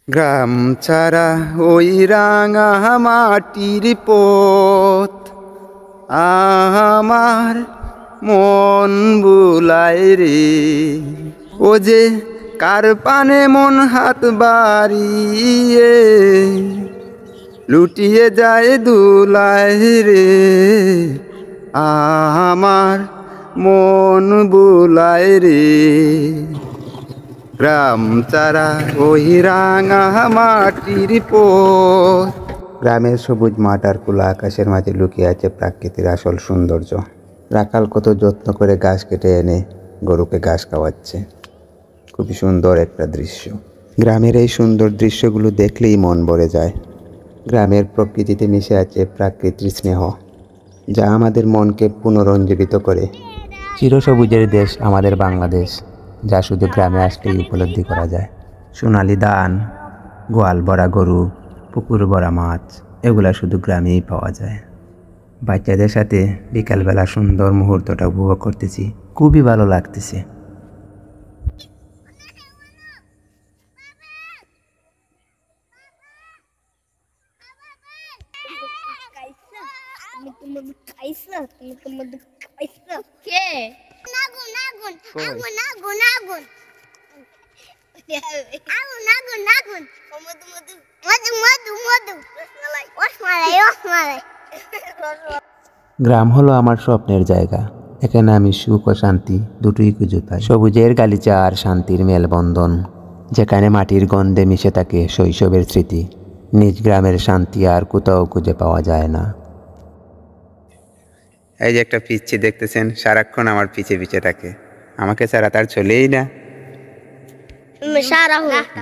গ্রাম ছাড়া ওই রাঙা মাটির পথ আমার মন বুলায় রে। ও যে কার পানে মন হাত বাড়িয়ে লুটিয়ে যায় দুলায় রে। আমার মন বুলায় রে। গ্রাম ছাড়া ওই রাঙা মাটির পথ। গ্রামের সবুজ মাঠ আর খোলা আকাশের মাঝে লুকিয়ে আছে প্রাকৃতিক আসল সৌন্দর্য। রাখাল কত যত্ন করে ঘাস কেটে এনে গরুকে ঘাস খাওয়াচ্ছে। খুবই সুন্দর একটা দৃশ্য। গ্রামের এই সুন্দর দৃশ্যগুলো দেখলেই মন ভরে যায়। গ্রামের প্রকৃতিতে মিশে আছে প্রাকৃতিক স্নেহ, যা আমাদের মনকে পুনরুজ্জীবিত করে। চিরসবুজের দেশ আমাদের বাংলাদেশ, যা শুধু গ্রামে আসলেই উপলব্ধি করা যায়। সোনালি ধান, গোয়াল ভরা গরু, পুকুর ভরা মাছ, এগুলা শুধু গ্রামেই পাওয়া যায়। বাচ্চাদের সাথে বিকালবেলা সুন্দর মুহূর্তটা উপভোগ করতেছি, খুবই ভালো লাগতেছে। গ্রাম হলো আমার স্বপ্নের জায়গা। এখানে আমি সুখ ও শান্তি দুটোই খুঁজে পাই। সবুজের গালিচা আর শান্তির মেলবন্ধন, যেখানে মাটির গন্ধে মিশে থাকে শৈশবের স্মৃতি। নিজ গ্রামের শান্তি আর কোথাও খুঁজে পাওয়া যায় না। এই যে একটা পিচ্ছি দেখতেছেন, সারাক্ষণ আমার পিছে পিছে থাকে, আমাকে ছাড়া তার চলেই না।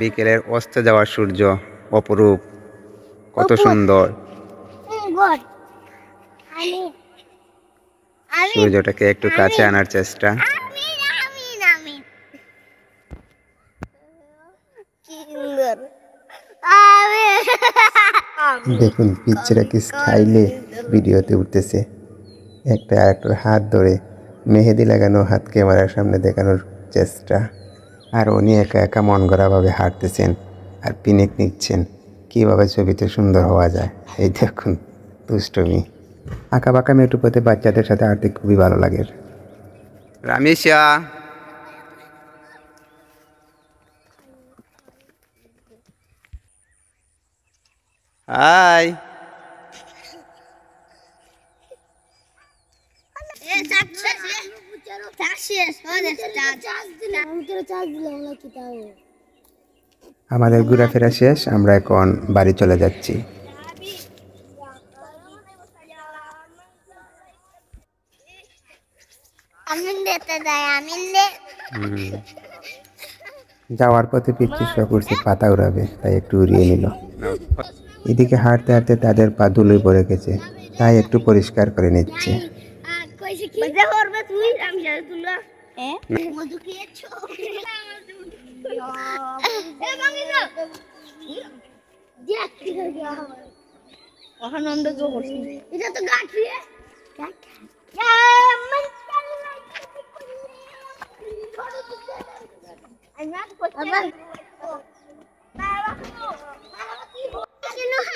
বিকেলের অস্ত যাওয়ার সূর্য অপরূপ, কত সুন্দর। সূর্যটাকে একটু কাছে আনার চেষ্টা। দেখুন পিচ্ছিরা কি স্টাইলে ভিডিওতে উঠতেছে। একটা আরেকটার হাত ধরে মেহেদি লাগানো হাত ক্যামেরার সামনে দেখানোর চেষ্টা। আর উনি একা একা মন গড়াভাবে হাঁটতেছেন আর পিকনিক নিচ্ছেন। কীভাবে ছবিতে সুন্দর হওয়া যায়, এই দেখুন দুষ্টমি। আঁকা বাঁকা মেটু পথে বাচ্চাদের সাথে হাঁটতে খুবই ভালো লাগে। রামেশা, হাই। আমাদের ঘোরাফেরা শেষ, আমরা এখন বাড়ি চলে যাচ্ছি। যাওয়ার পথে পিচ্ছি শখ করছে পাতা উড়াবে, তাই একটু উড়িয়ে নিল। এদিকে হাঁটতে হাঁটতে তাদের পা ধুলোয় পড়ে গেছে, তাই একটু পরিষ্কার করে নিচ্ছে।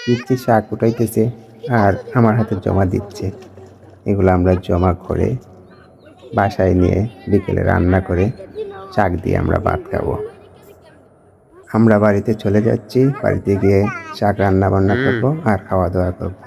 পিচ্ছি শাক উঠাইতেছে আর আমার হাতে জমা দিচ্ছে। এগুলো আমরা জমা করে বাসায় নিয়ে বিকেলে রান্না করে শাক দিয়ে আমরা ভাত খাবো। আমরা বাড়িতে চলে যাচ্ছি, বাড়িতে গিয়ে শাক রান্না বান্না করবো আর খাওয়া দাওয়া করবো।